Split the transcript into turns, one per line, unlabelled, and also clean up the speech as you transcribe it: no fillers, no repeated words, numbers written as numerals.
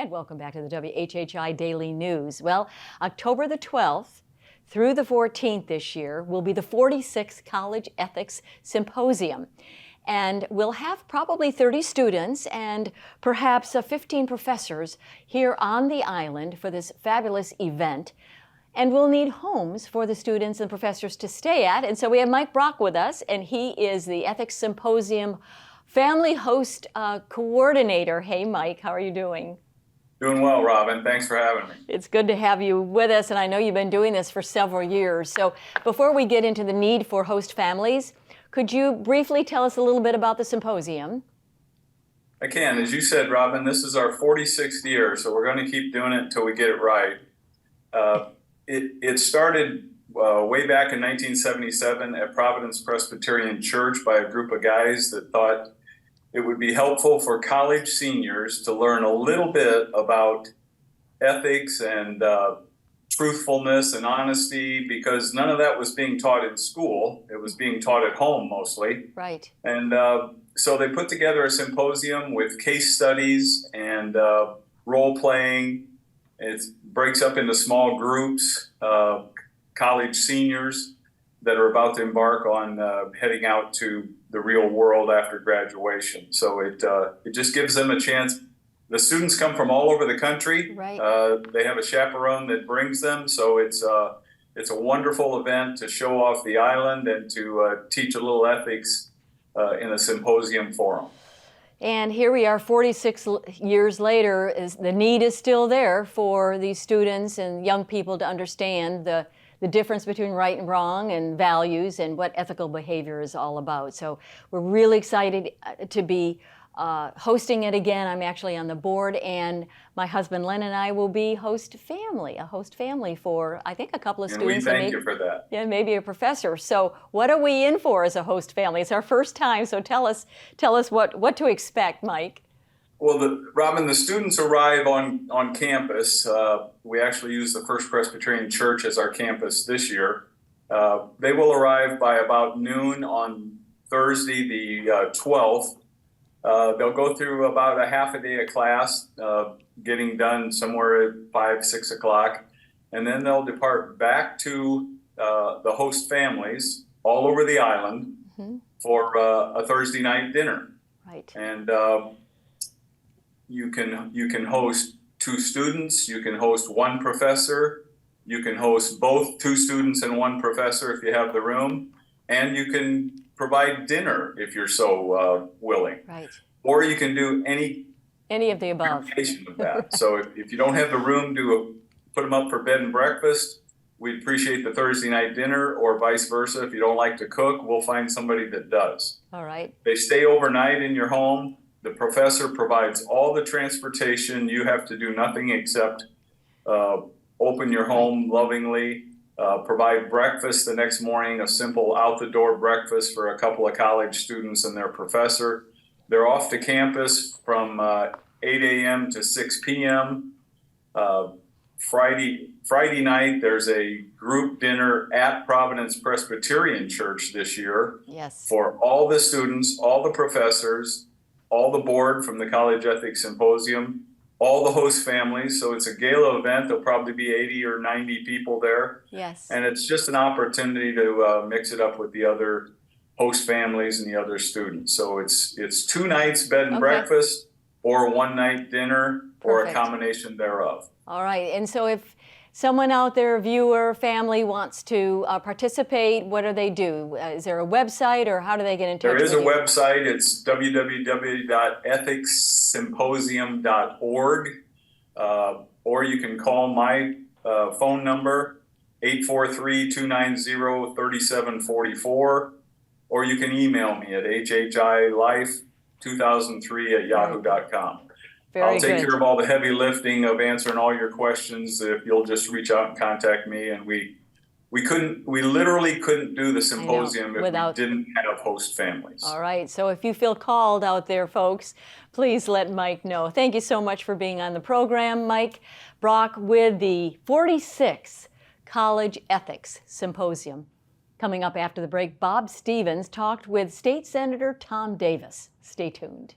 And welcome back to the WHHI Daily News. Well, October the 12th through the 14th this year will be the 46th College Ethics Symposium. And we'll have probably 30 students and perhaps 15 professors here on the island for this fabulous event. And we'll need homes for the students and professors to stay at. And so we have Mike Brock with us, and he is the Ethics Symposium Family Host Coordinator. Hey, Mike, how are you doing?
Doing well, Robin. Thanks for having me.
It's good to have you with us, and I know you've been doing this for several years. So before we get into the need for host families, could you briefly tell us a little bit about the symposium?
I can. As you said, Robin, this is our 46th year, so we're going to keep doing it until we get it right. It started way back in 1977 at Providence Presbyterian Church by a group of guys that thought it would be helpful for college seniors to learn a little bit about ethics and truthfulness and honesty, because none of that was being taught in school. It was being taught at home mostly.
Right.
And so they put together a symposium with case studies and role playing. It breaks up into small groups, college seniors that are about to embark on heading out to the real world after graduation. So it just gives them a chance. The students come from all over the country.
Right.
They have a chaperone that brings them. So it's a wonderful event to show off the island and to teach a little ethics in a symposium forum.
And here we are 46 years later, the need is still there for these students and young people to understand the difference between right and wrong and values and what ethical behavior is all about. So we're really excited to be hosting it again. I'm actually on the board, and my husband Len and I will be a host family for, I think, a couple of students.
And we thank you for that.
Yeah, maybe a professor. So what are we in for as a host family? It's our first time, so tell us what to expect, Mike.
Well, Robin, the students arrive on campus. We actually use the First Presbyterian Church as our campus this year. They will arrive by about noon on Thursday, the 12th. They'll go through about a half a day of class, getting done somewhere at 5, 6 o'clock. And then they'll depart back to the host families all over the island for a Thursday night dinner.
Right.
And you can host 2 students, you can host 1 professor, you can host both 2 students and 1 professor if you have the room, and you can provide dinner if you're so willing.
Right.
Or you can do any
of the above.
Of that. So if you don't have the room to put them up for bed and breakfast, we'd appreciate the Thursday night dinner, or vice versa. If you don't like to cook, we'll find somebody that does.
All right.
They stay overnight in your home. The professor provides all the transportation. You have to do nothing except open your home lovingly, provide breakfast the next morning, a simple out-the-door breakfast for a couple of college students and their professor. They're off to campus from 8 a.m. to 6 p.m. Friday night, there's a group dinner at Providence Presbyterian Church this year.
Yes.
For all the students, all the professors, all the board from the College Ethics Symposium, all the host families. So it's a gala event. There'll probably be 80 or 90 people there.
Yes.
And it's just an opportunity to mix it up with the other host families and the other students. So it's 2 nights bed and breakfast, or 1 night dinner, or a combination thereof.
All right. And so if someone out there, viewer, family, wants to participate, what do they do? Is there a website, or how do they get in touch with you?
There is a website. It's www.ethicssymposium.org. Or you can call my phone number, 843-290-3744. Or you can email me at whhilife2003@yahoo.com. I'll take care of all the heavy lifting of answering all your questions if you'll just reach out and contact me. And we literally couldn't do the symposium if we didn't have host families.
All right. So if you feel called out there, folks, please let Mike know. Thank you so much for being on the program, Mike Brock, with the 46th College Ethics Symposium. Coming up after the break, Bob Stevens talked with State Senator Tom Davis. Stay tuned.